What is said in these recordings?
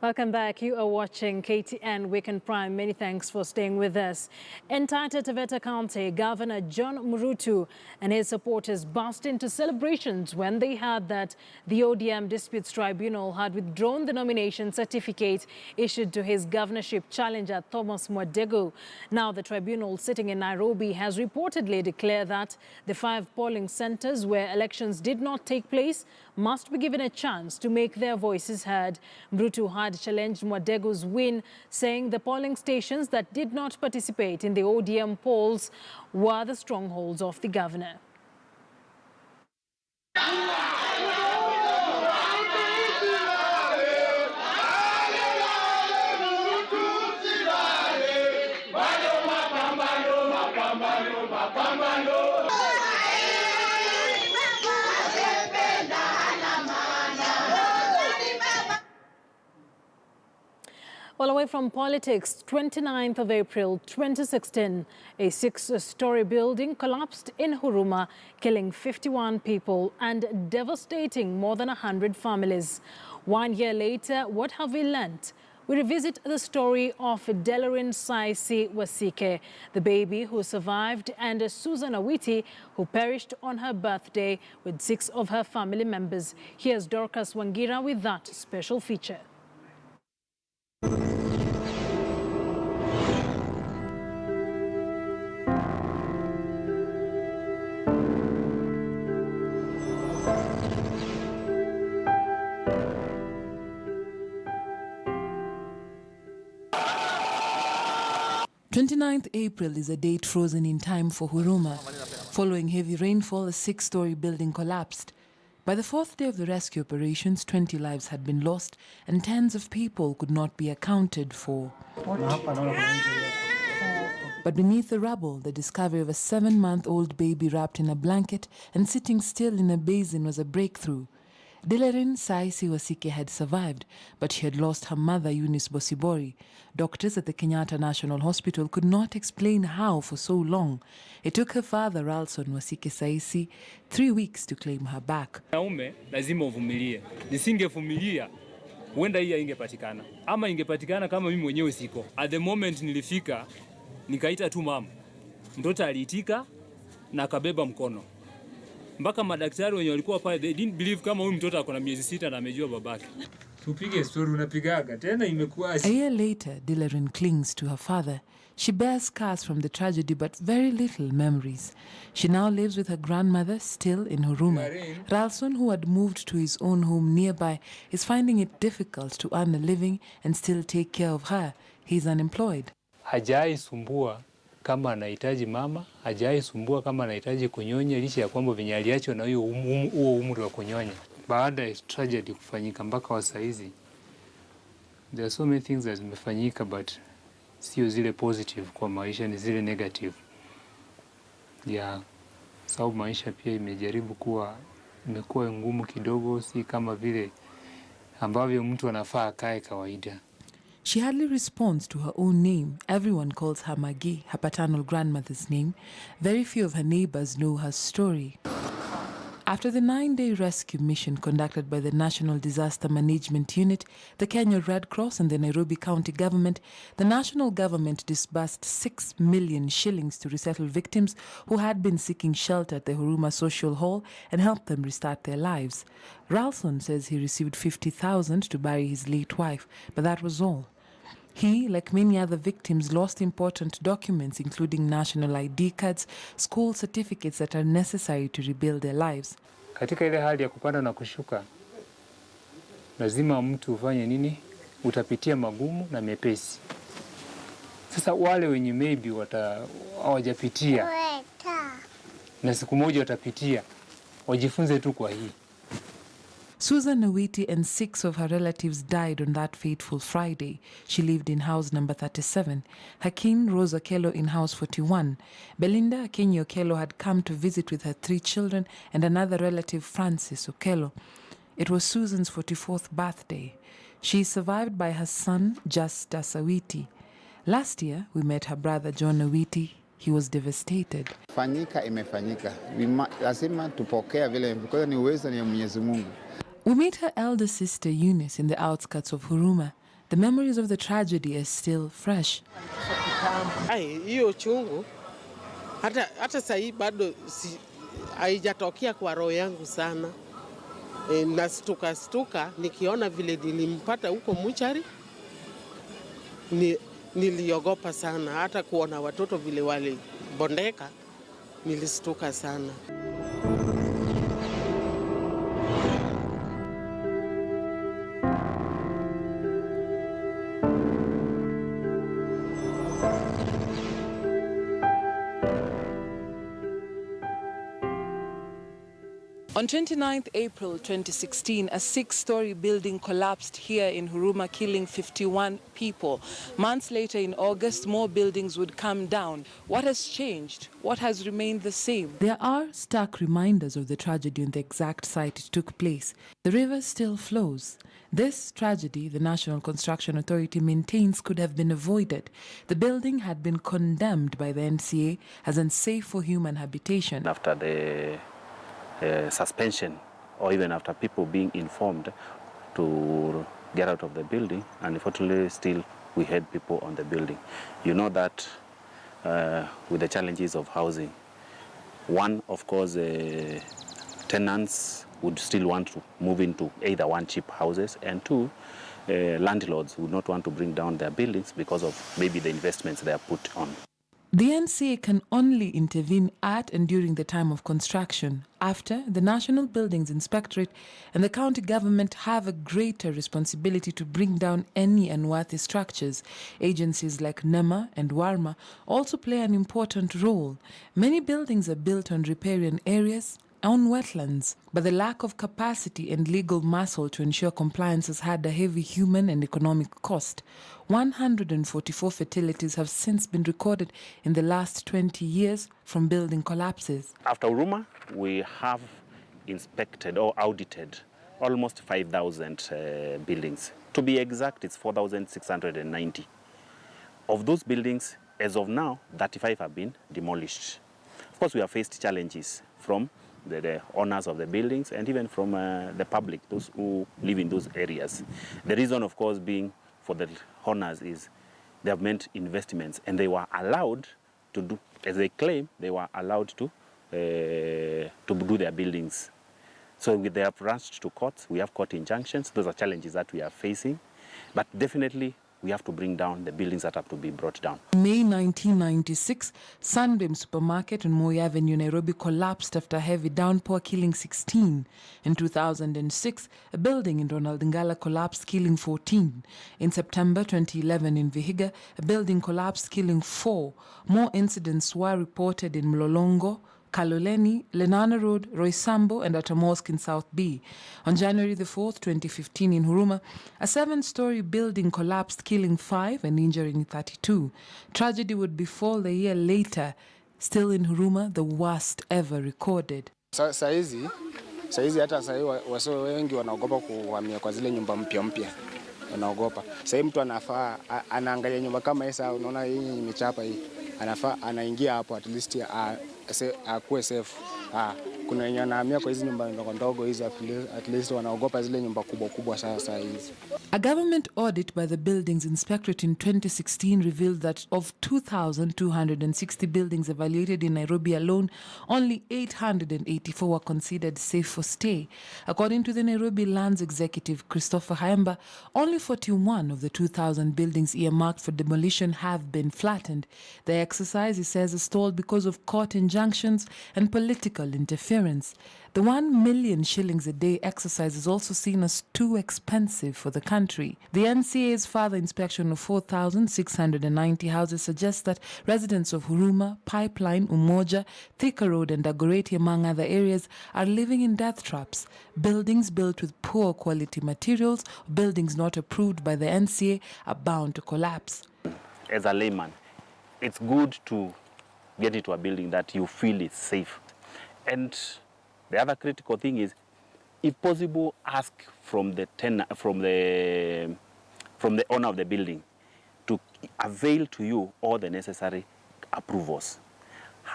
Welcome back. You are watching KTN Weekend Prime. Many thanks for staying with us. In Taita Taveta County, Governor John Murutu and his supporters burst into celebrations when they heard that the ODM Disputes Tribunal had withdrawn the nomination certificate issued to his governorship challenger Thomas Mwadegu. Now the tribunal sitting in Nairobi has reportedly declared that the 5 polling centers where elections did not take place must be given a chance to make their voices heard. Murutu had challenged Mwadegu's win, saying the polling stations that did not participate in the ODM polls were the strongholds of the governor. Well, away from politics, 29th of April 2016, a 6-story building collapsed in Huruma, killing 51 people and devastating more than 100 families. 1 year later, what have we learnt? We revisit the story of Dealeryn Saisi Wasike, the baby who survived, and Susan Awiti, who perished on her birthday with 6 of her family members. Here's Dorcas Wangira with that special feature. 29th April is a date frozen in time for Huruma. Following heavy rainfall, a 6-story building collapsed. By the 4th day of the rescue operations, 20 lives had been lost and tens of people could not be accounted for. But beneath the rubble, the discovery of a 7-month-old baby wrapped in a blanket and sitting still in a basin was a breakthrough. Dealeryn Saisi Wasike had survived, but she had lost her mother, Eunice Bosibori. Doctors at the Kenyatta National Hospital could not explain how for so long. It took her father, Ralson Wasike Saisi, 3 weeks to claim her back. Lazima uvumilie. Nisingevumilia, huenda hii ingepatikana. Ama ingepatikana kama mimi mwenyewe siko. At the moment nilifika, nikaita tu mama. Mtoto aliitika na akabeba mkono. Mpaka madaktari wenye walikuwa pale, they didn't believe kama huyu mtoto akona miezi 6 na amejua babake. Tupige story unapigaga tena imekuwa. A year later, Dealeryn clings to her father. She bears scars from the tragedy but very little memories. She now lives with her grandmother, still in Huruma. Ralson, who had moved to his own home nearby, is finding it difficult to earn a living and still take care of her. He's unemployed. Hajai sumbua kama anahitaji mama, hajai sumbua kama anahitaji kunyonya, licha ya kwamba venye aliachwa na huo umri wa kunyonya. Baada ya tragedy kufanyika mpaka wa saizi, there are so many things that zimefanyika, but sio zile positive kwa maisha, ni zile negative. Sababu maisha pia imekuwa ngumu kidogo, si kama vile ambavyo mtu anafaa kae kawaida. She hardly responds to her own name. Everyone calls her Magi, her paternal grandmother's name. Very few of her neighbors know her story. After the 9-day rescue mission conducted by the National Disaster Management Unit, the Kenya Red Cross and the Nairobi County Government, the national government disbursed 6 million shillings to resettle victims who had been seeking shelter at the Huruma Social Hall and help them restart their lives. Ralson says he received 50,000 to bury his late wife, but that was all. He, like many other victims, lost important documents, including national ID cards, school certificates that are necessary to rebuild their lives. Katika ile hali ya kupanda na kushuka, lazima mtu ufanye nini? Utapitia magumu na mepesi. Sasa wale wenye maybe hawajapitia na siku moja watapitia, wajifunze tu kwa hii. Susan Awiti and 6 of her relatives died on that fateful Friday. She lived in house number 37. Hakeem Rose Okello in house 41. Belinda Akinyi Okello had come to visit with her 3 children and another relative, Francis Okello. It was Susan's 44th birthday. She is survived by her son, Justus Awiti. Last year, we met her brother, John Awiti. He was devastated. Fanyika imefanyika. Lazima tupokea vile because ni uwezo ni Mwenyezi Mungu. We met her elder sister Eunice in the outskirts of Huruma. the memories of the tragedy are still fresh. Hiyo chungu hata sasa bado haijatokea kwa roho yangu sana. Nastuka nikiona vile nilimpata huko muchari, niliogopa sana. Hata kuona watoto vile walibondeka, nilistuka sana. On 29th April 2016, a 6-story building collapsed here in Huruma, killing 51 people. Months later, in August, more buildings would come down. What has changed? What has remained the same? There are stark reminders of the tragedy on the exact site it took place. The river still flows. This tragedy, the National Construction Authority maintains, could have been avoided. The building had been condemned by the NCA as unsafe for human habitation. After the suspension, or even after people being informed to get out of the building, and unfortunately still we had people on the building. You know that with the challenges of housing, one, of course, tenants would still want to move into either one, cheap houses, and two, landlords would not want to bring down their buildings because of maybe the investments they are put on. The NCA can only intervene at and during the time of construction. After, the National Buildings Inspectorate and the county government have a greater responsibility to bring down any unworthy structures. Agencies like NEMA and WARMA also play an important role. Many buildings are built on riparian areas, on wetlands, but the lack of capacity and legal muscle to ensure compliance has had a heavy human and economic cost. 144 fatalities have since been recorded in the last 20 years from building collapses. After Huruma, we have inspected or audited almost 5,000 buildings. To be exact, it's 4,690. Of those buildings, as of now, 35 have been demolished. Of course, we have faced challenges from the owners of the buildings and even from the public, those who live in those areas. The reason, of course, being for the owners is they have made investments and they were allowed to do, as they claim, they were allowed to do their buildings. So they have rushed to courts. We have court injunctions. Those are challenges that we are facing. But definitely, we have to bring down the buildings that have to be brought down. In May 1996, Sunbeam Supermarket on Moi Avenue, Nairobi collapsed after a heavy downpour, killing 16. In 2006, a building in Ronald Ngala collapsed, killing 14. In September 2011 in Vihiga, a building collapsed, killing 4. More incidents were reported in Mlolongo, Kaloleni, Lenana Road, Roysambo, and at a mosque in South B. On January the 4th, 2015 in Huruma, a 7-story building collapsed, killing 5 and injuring 32. Tragedy would befall a year later, still in Huruma, the worst ever recorded. Saizi hata sahi wasio wengi wanaogopa kuhamia kwa zile nyumba mpya. Wanaogopa. Sasa mtu anafaa anaangalia nyumba kama hii, sasa unaona hii imechapa hii. Anafaa anaingia hapo at least akuwe safe. Kuna wenye wanahamia kwa hizi nyumba ndogo hizi, at least wanaogopa zile nyumba kubwa sasa hizi. A government audit by the Buildings Inspectorate in 2016 revealed that of 2,260 buildings evaluated in Nairobi alone, only 884 were considered safe for stay. According to the Nairobi Lands Executive, Christopher Haemba, only 41 of the 2,000 buildings earmarked for demolition have been flattened. The exercise, he says, is stalled because of court injunctions and political interference. The 1 million shillings a day exercise is also seen as too expensive for the country. The NCA's further inspection of 4,690 houses suggests that residents of Huruma, Pipeline, Umoja, Thika Road and Dagoretti, among other areas, are living in death traps. Buildings built with poor quality materials, buildings not approved by the NCA, are bound to collapse. As a layman, it's good to get into a building that you feel is safe. And the other critical thing is, if possible, ask from the owner of the building to avail to you all the necessary approvals.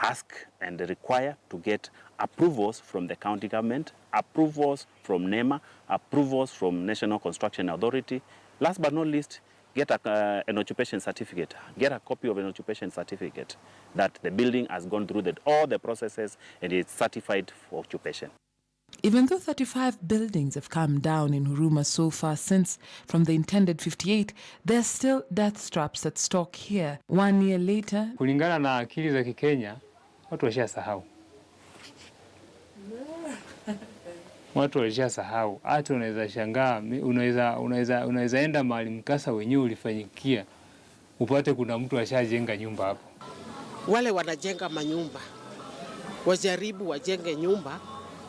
Ask and require to get approvals from the county government, approvals from NEMA, approvals from National Construction Authority. Last but not least, get an occupation certificate, get a copy of an occupation certificate that the building has gone through all the processes and it's certified for occupation. Even though 35 buildings have come down in Huruma so far since from the intended 58, there's still death traps that stalk here. 1 year later, kulingana na akili za Kikenya, watu washasahau. Watu walishasahau. Hata unaweza shangaa, unaweza enda mahali mkasa wenyewe ulifanyikia, upate kuna mtu ashajenga nyumba hapo. Wale wanajenga manyumba, wajaribu wajenge nyumba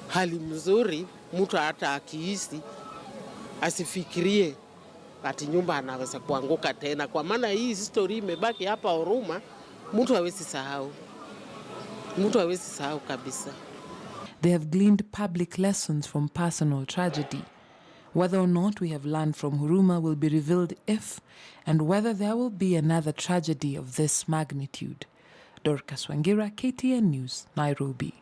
hali mzuri, mtu hata akiishi asifikirie ati nyumba anaweza kuanguka tena, kwa maana hii story imebaki hapa Huruma, mtu hawezi sahau. Mtu hawezi sahau kabisa. They have gleaned public lessons from personal tragedy. Whether or not we have learned from Huruma will be revealed if and whether there will be another tragedy of this magnitude. Dorcas Wangira, KTN News, Nairobi.